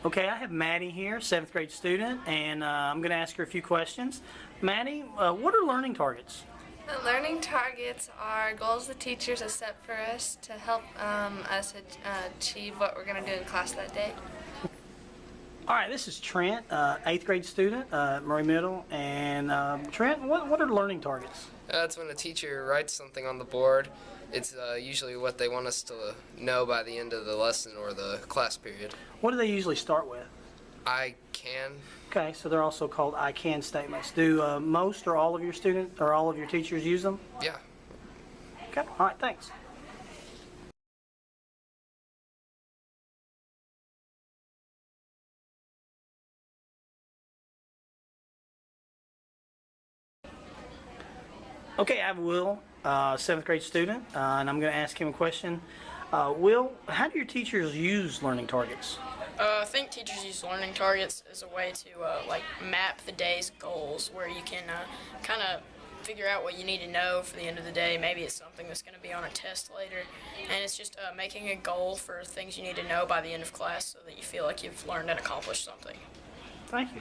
Okay, I have Maddie here, 7th grade student, and I'm going to ask her a few questions. Maddie, what are learning targets? The learning targets are goals the teachers have set for us to help us achieve what we're going to do in class that day. All right, this is Trent, 8th grade student, Murray Middle, and Trent, what are learning targets? That's when a teacher writes something on the board. It's usually what they want us to know by the end of the lesson or the class period. What do they usually start with? I can. Okay, so they're also called I can statements. Do most or all of your students or all of your teachers use them? Yeah. Okay, all right, thanks. Okay, I have Will, 7th grade student, and I'm going to ask him a question. Will, how do your teachers use learning targets? I think teachers use learning targets as a way to map the day's goals, where you can kind of figure out what you need to know for the end of the day. Maybe it's something that's going to be on a test later, and it's just making a goal for things you need to know by the end of class so that you feel like you've learned and accomplished something. Thank you.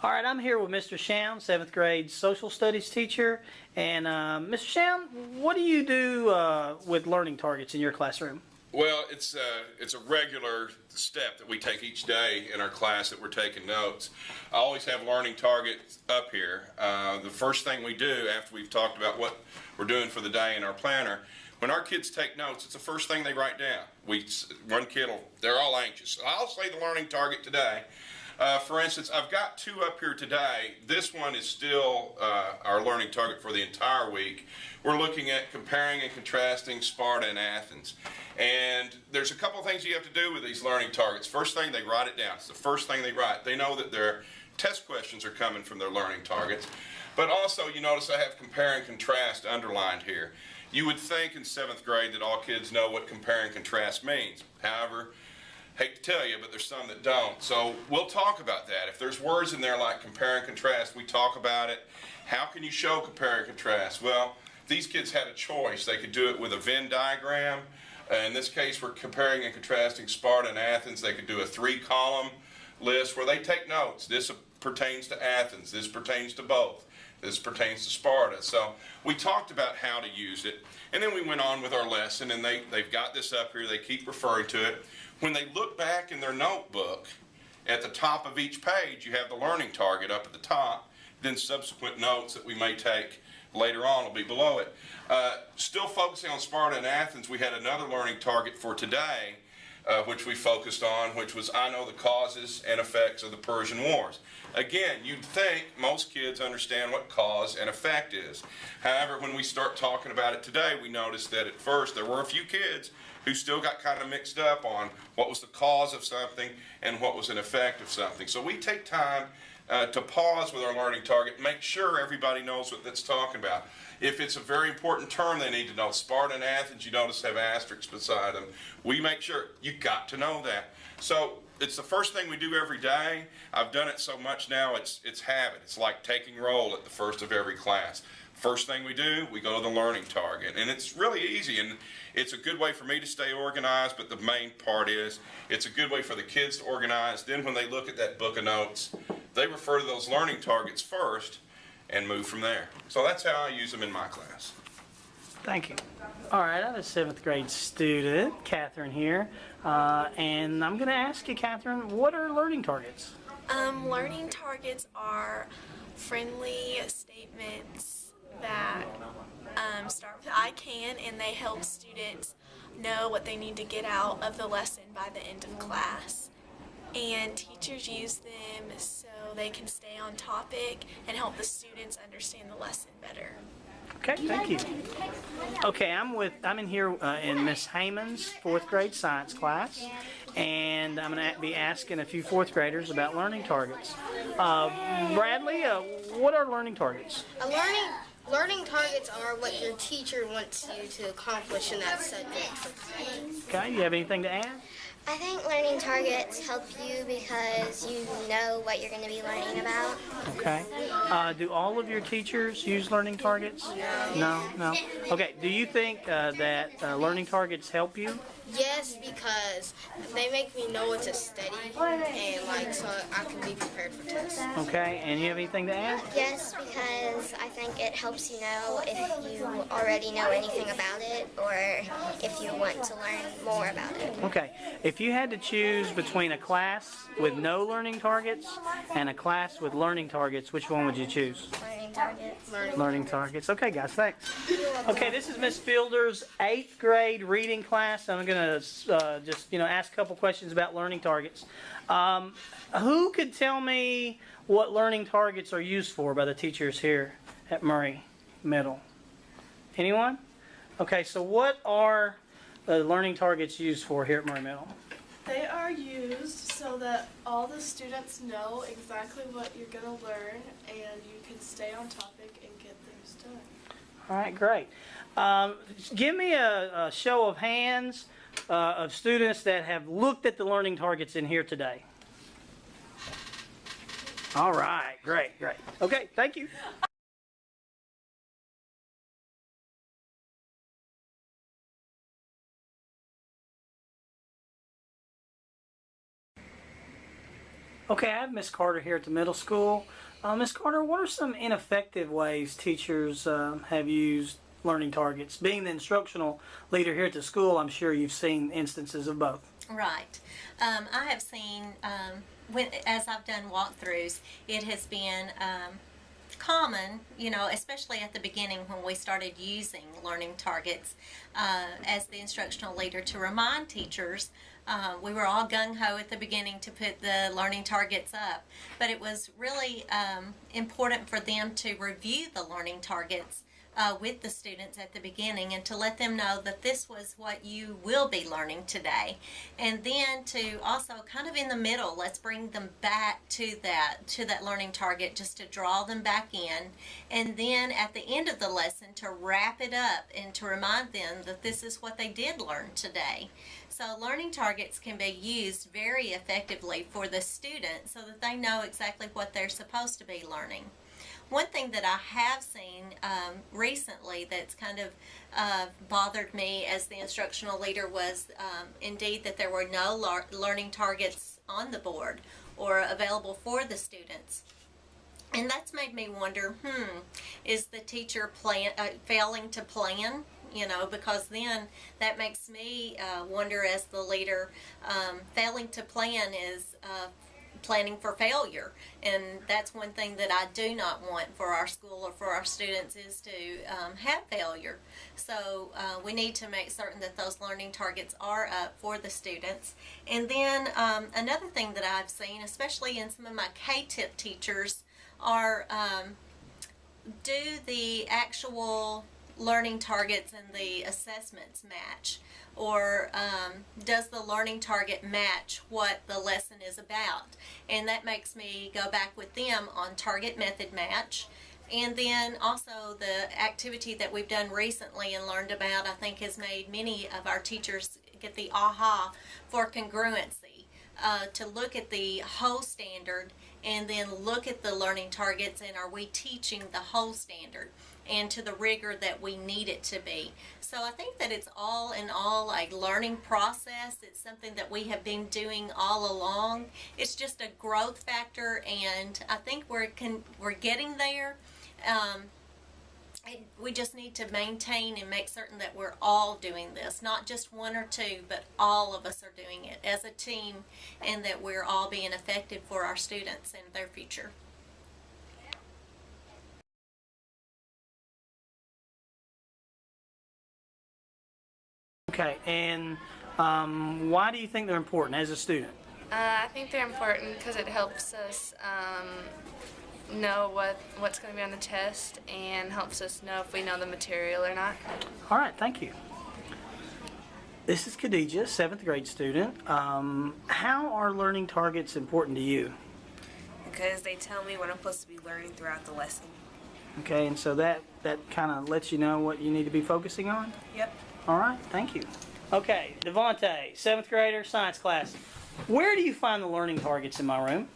All right, I'm here with Mr. Sham, 7th grade social studies teacher. And Mr. Sham, what do you do with learning targets in your classroom? Well, it's a regular step that we take each day in our class that we're taking notes. I always have learning targets up here. The first thing we do after we've talked about what we're doing for the day in our planner, when our kids take notes, it's the first thing they write down. One kid they're all anxious. I'll say the learning target today. For instance, I've got two up here today. This one is still our learning target for the entire week. We're looking at comparing and contrasting Sparta and Athens. And there's a couple things you have to do with these learning targets. First thing, they write it down. It's the first thing they write. They know that their test questions are coming from their learning targets. But also, you notice I have compare and contrast underlined here. You would think in 7th grade that all kids know what compare and contrast means. However, hate to tell you, but there's some that don't. So we'll talk about that. If there's words in there like compare and contrast, we talk about it. How can you show compare and contrast? Well, these kids had a choice. They could do it with a Venn diagram. In this case, we're comparing and contrasting Sparta and Athens. They could do a 3-column list where they take notes. This pertains to Athens. This pertains to both. This pertains to Sparta. So we talked about how to use it. And then we went on with our lesson, and they've got this up here. They keep referring to it. When they look back in their notebook, at the top of each page, you have the learning target up at the top. Then subsequent notes that we may take later on will be below it. Still focusing on Sparta and Athens, we had another learning target for today, which we focused on, which was I know the causes and effects of the Persian Wars. Again, you'd think most kids understand what cause and effect is. However, when we start talking about it today, we noticed that at first there were a few kids who still got kind of mixed up on what was the cause of something and what was an effect of something. So we take time to pause with our learning target, make sure everybody knows what that's talking about. If it's a very important term they need to know, Sparta and Athens, you notice have asterisks beside them. We make sure you got to know that. So it's the first thing we do every day. I've done it so much now, it's habit. It's like taking roll at the first of every class. First thing we do, we go to the learning target. And it's really easy, and it's a good way for me to stay organized, but the main part is it's a good way for the kids to organize. Then when they look at that book of notes, they refer to those learning targets first and move from there. So that's how I use them in my class. Thank you. All right, I have a 7th grade student, Catherine here, and I'm going to ask you, Catherine, what are learning targets? Learning targets are friendly statements that start with I can, and they help students know what they need to get out of the lesson by the end of class. And teachers use them so they can stay on topic and help the students understand the lesson better. Okay, thank you. Okay, I'm in here in Miss Heyman's 4th grade science class, and I'm going to be asking a few 4th graders about learning targets. Bradley, what are learning targets? Learning targets are what your teacher wants you to accomplish in that subject. Okay, you have anything to add? I think learning targets help you because you know what you're going to be learning about. Okay. Do all of your teachers use learning targets? No, no. Okay. Do you think that learning targets help you? Yes, because they make me know what to study and so I can be prepared for tests. Okay. And you have anything to add? Yes, because I think it helps you know if you already know anything about it or if you want to learn more about it. Okay. If you had to choose between a class with no learning targets and a class with learning targets, which one would you choose? Learning targets. Learning targets. Okay, guys, thanks. Okay, this is Miss Fielder's 8th grade reading class. I'm going to just, ask a couple questions about learning targets. Who could tell me what learning targets are used for by the teachers here at Murray Middle? Anyone? Okay, so what are the learning targets used for here at Murray Middle? They are used so that all the students know exactly what you're going to learn and you can stay on topic and get things done. All right, great. Give me a show of hands of students that have looked at the learning targets in here today. All right, great. Okay, thank you. Okay, I have Miss Carter here at the middle school. Miss Carter, what are some ineffective ways teachers have used learning targets? Being the instructional leader here at the school, I'm sure you've seen instances of both. Right. I have seen, as I've done walkthroughs, it has been common, especially at the beginning when we started using learning targets as the instructional leader to remind teachers. We were all gung-ho at the beginning to put the learning targets up, but it was really important for them to review the learning targets with the students at the beginning and to let them know that this was what you will be learning today. And then to also kind of in the middle, let's bring them back to that learning target just to draw them back in. And then at the end of the lesson to wrap it up and to remind them that this is what they did learn today. So learning targets can be used very effectively for the student so that they know exactly what they're supposed to be learning. One thing that I have seen recently that's kind of bothered me as the instructional leader was indeed that there were no learning targets on the board or available for the students. And that's made me wonder, is the teacher failing to plan? Because then that makes me wonder as the leader, failing to plan is planning for failure, and that's one thing that I do not want for our school or for our students is to have failure. So we need to make certain that those learning targets are up for the students. And then another thing that I've seen, especially in some of my K-TIP teachers, are do the actual learning targets and the assessments match, or does the learning target match what the lesson is about? And that makes me go back with them on target method match. And then also the activity that we've done recently and learned about, I think has made many of our teachers get the aha for congruency, to look at the whole standard and then look at the learning targets, and are we teaching the whole standard and to the rigor that we need it to be. So I think that it's all in all a learning process. It's something that we have been doing all along. It's just a growth factor, and I think we're getting there. We just need to maintain and make certain that we're all doing this, not just one or two, but all of us are doing it as a team, and that we're all being effective for our students and their future. Okay, and why do you think they're important as a student? I think they're important because it helps us know what's going to be on the test and helps us know if we know the material or not. All right, thank you. This is Khadijah, 7th grade student. How are learning targets important to you? Because they tell me what I'm supposed to be learning throughout the lesson. Okay, and so that kind of lets you know what you need to be focusing on? Yep. All right, thank you. Okay, Devontae, 7th grader, science class. Where do you find the learning targets in my room?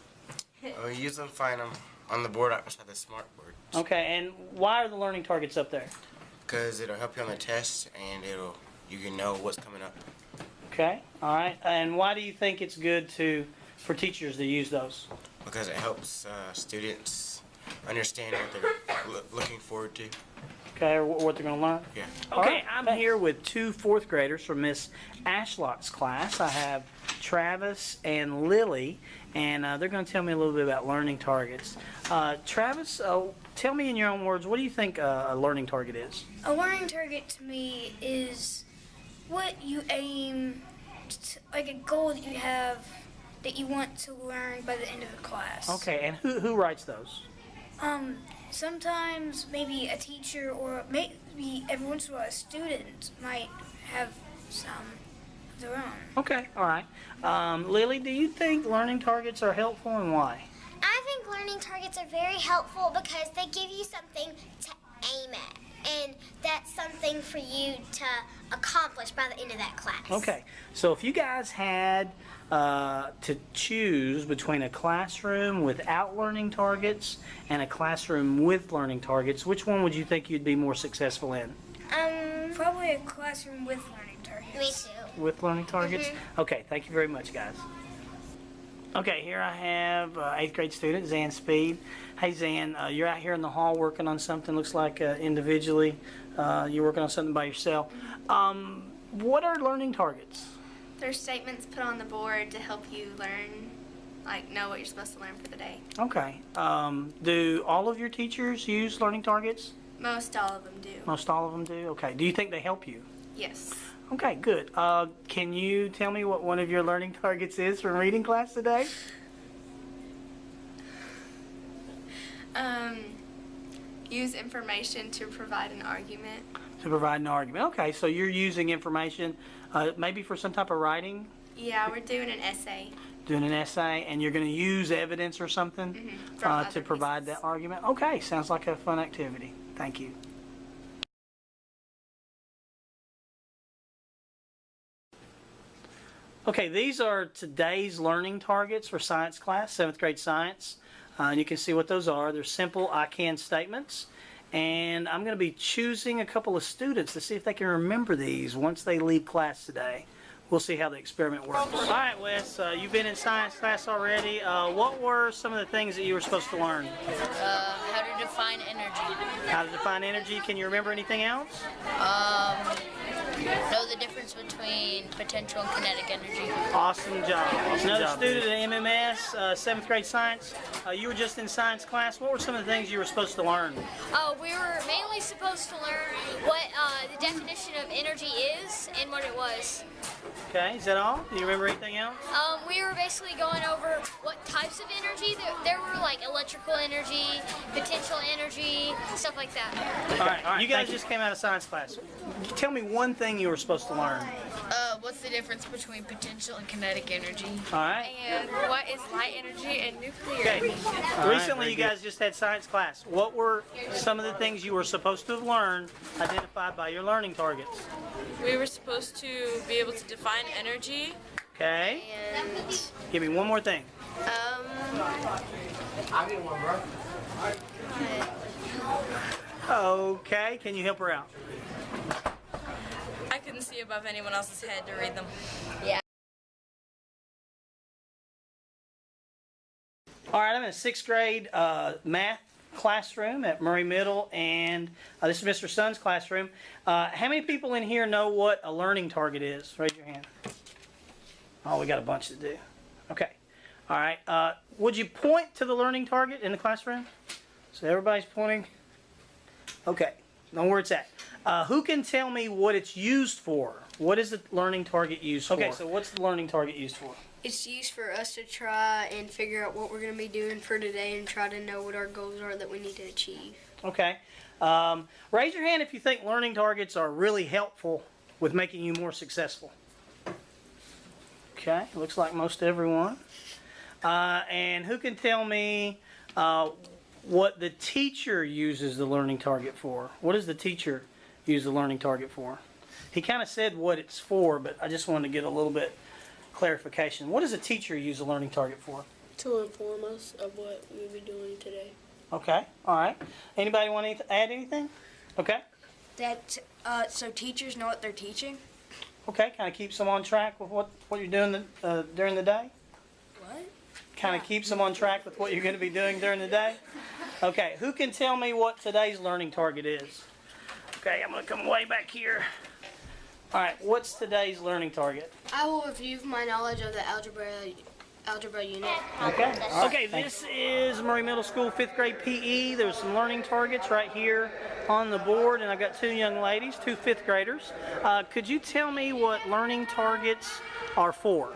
We usually find them on the board outside the smart board. Okay, and why are the learning targets up there? Because it'll help you on the test and you can know what's coming up. Okay, all right. And why do you think it's good for teachers to use those? Because it helps students understand what they're looking forward to. Okay, or what they're going to learn? Yeah. Okay, I'm here with 2 4th graders from Miss Ashlock's class. I have Travis and Lily, and they're going to tell me a little bit about learning targets. Travis, tell me in your own words, what do you think a learning target is? A learning target to me is what you aim, like a goal that you have that you want to learn by the end of the class. Okay, and who writes those? Sometimes maybe a teacher or maybe every once in a while a student might have some of their own. Okay, all right. Lily, do you think learning targets are helpful and why? I think learning targets are very helpful because they give you something to aim at. And that's something for you to accomplish by the end of that class. Okay, so if you guys had to choose between a classroom without learning targets and a classroom with learning targets, which one would you think you'd be more successful in? Probably a classroom with learning targets. Me too. With learning targets? Okay, thank you very much, guys. Okay, here I have 8th grade student, Zan Speed. Hey, Zan, you're out here in the hall working on something, looks like individually. You're working on something by yourself. What are learning targets? There's statements put on the board to help you learn, like know what you're supposed to learn for the day. Okay. Do all of your teachers use learning targets? Most all of them do. Most all of them do? Okay. Do you think they help you? Yes. Okay, good. Can you tell me what one of your learning targets is from reading class today? Use information to provide an argument. To provide an argument. Okay, so you're using information maybe for some type of writing? Yeah, we're doing an essay. Doing an essay, and you're going to use evidence or something to provide that argument? Okay, sounds like a fun activity. Thank you. Okay, these are today's learning targets for science class, 7th grade science. And you can see what those are. They're simple I can statements. And I'm going to be choosing a couple of students to see if they can remember these once they leave class today. We'll see how the experiment works. All right, Wes, you've been in science class already. What were some of the things that you were supposed to learn? How to define energy. How to define energy. Can you remember anything else? Know the difference between potential and kinetic energy. Awesome job. Another student at MMS, 7th grade science. You were just in science class. What were some of the things you were supposed to learn? We were mainly supposed to learn what the definition of energy is and what it was. Okay, is that all? Do you remember anything else? We were basically going over what types of energy. There were like electrical energy, potential energy, stuff like that. All right. You guys just came out of science class. Tell me one thing you were supposed to learn. What's the difference between potential and kinetic energy? All right. And what is light energy and nuclear Okay. energy? Recently, you guys just had science class. What were some of the things you were supposed to have learned identified by your learning targets? We were supposed to be able to define energy. Okay. And give me one more thing. I'll get one, bro. Okay, can you help her out? I couldn't see above anyone else's head to read them. Yeah. All right, I'm in a 6th grade math classroom at Murray Middle, and this is Mr. Sun's classroom. How many people in here know what a learning target is? Raise your hand. Oh, we got a bunch to do. Okay. All right. Would you point to the learning target in the classroom? So everybody's pointing. Okay. Know where it's at. Who can tell me what it's used for? What is the learning target used for? Okay, so what's the learning target used for? It's used for us to try and figure out what we're going to be doing for today and try to know what our goals are that we need to achieve. Okay. Raise your hand if you think learning targets are really helpful with making you more successful. Okay, looks like most everyone. And who can tell me what the teacher uses the learning target for? What does the teacher use the learning target for? He kind of said what it's for, but I just wanted to get a little bit clarification. What does a teacher use a learning target for? To inform us of what we'll be doing today. Okay, all right. Anybody want to add anything? Okay. That so teachers know what they're teaching. Okay, kind of keeps them on track with what you're doing during the day? What? Kind of keeps them on track with what you're going to be doing during the day? Okay, who can tell me what today's learning target is? Okay, I'm going to come way back here. All right, what's today's learning target? I will review my knowledge of the algebra unit. Okay. Okay, this is Murray Middle School 5th grade PE. There's some learning targets right here on the board, and I've got two young ladies, two 5th graders. Could you tell me what learning targets are for?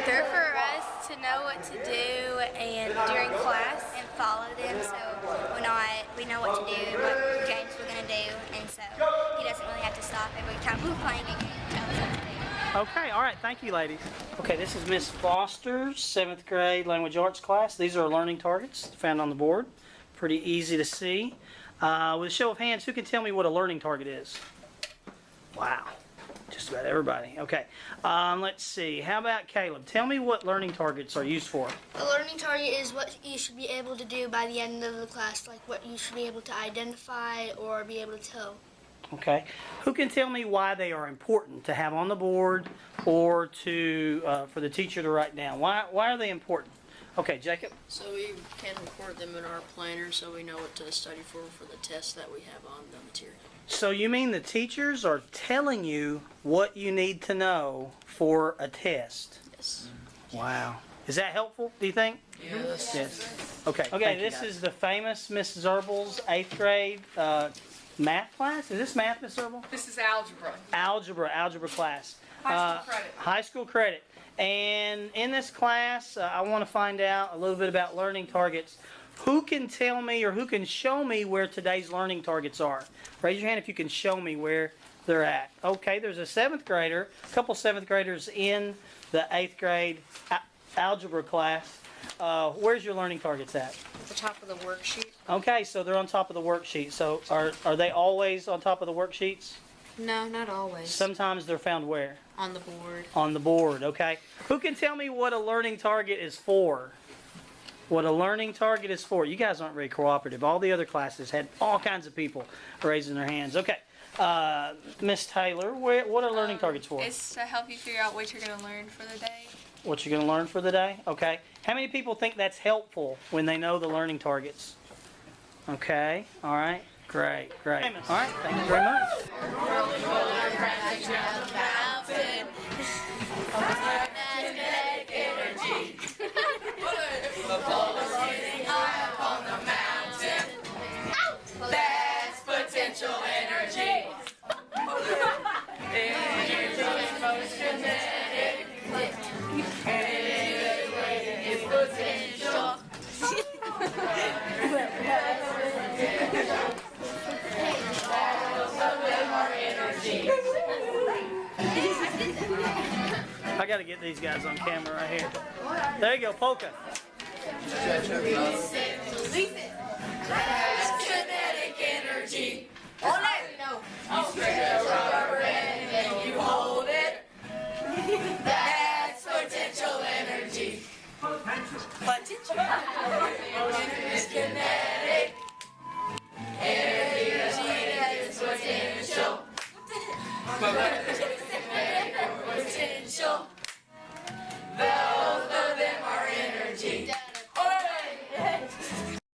They're for us to know what to do and during class and follow them, so we know what to do, what games we're going to do, and so he doesn't really have to stop every time we're playing a game to tell us what to do. Okay, all right, thank you, ladies. Okay, this is Miss Foster's 7th grade language arts class. These are learning targets found on the board. Pretty easy to see. With a show of hands, who can tell me what a learning target is? Wow, just about everybody. Okay, let's see. How about Caleb? Tell me what learning targets are used for. A learning target is what you should be able to do by the end of the class, like what you should be able to identify or be able to tell. Okay, who can tell me why they are important to have on the board or to for the teacher to write down? Why are they important? Okay, Jacob. So we can record them in our planner so we know what to study for the test that we have on the material. So you mean the teachers are telling you what you need to know for a test? Yes. Wow. Is that helpful, do you think? Yes. Yes. Okay. Okay, this is the famous Miss Zerbel's 8th grade math class. Is this math, Miss Zerbel? This is algebra. Algebra class. High school credit. High school credit. And in this class, I want to find out a little bit about learning targets. Who can tell me or who can show me where today's learning targets are? Raise your hand if you can show me where they're at. Okay, there's a 7th grader, a couple 7th graders in the 8th grade algebra class. Where's your learning targets at? The top of the worksheet. Okay, so they're on top of the worksheet. So are they always on top of the worksheets? No, not always. Sometimes they're found where? On the board. On the board, okay. Who can tell me what a learning target is for? What a learning target is for. You guys aren't very cooperative. All the other classes had all kinds of people raising their hands. Okay, Miss Taylor, what are learning targets for? It's to help you figure out what you're going to learn for the day. What you're going to learn for the day? Okay. How many people think that's helpful when they know the learning targets? Okay, all right. Great. All right, thank you very much. That's potential energy. Energy's most kinetic. It's potential. I got to get these guys on camera right here. There you go, polka. That's kinetic energy. All night. You stretch a rubber band and you hold it. That's potential energy. Potential. It's kinetic.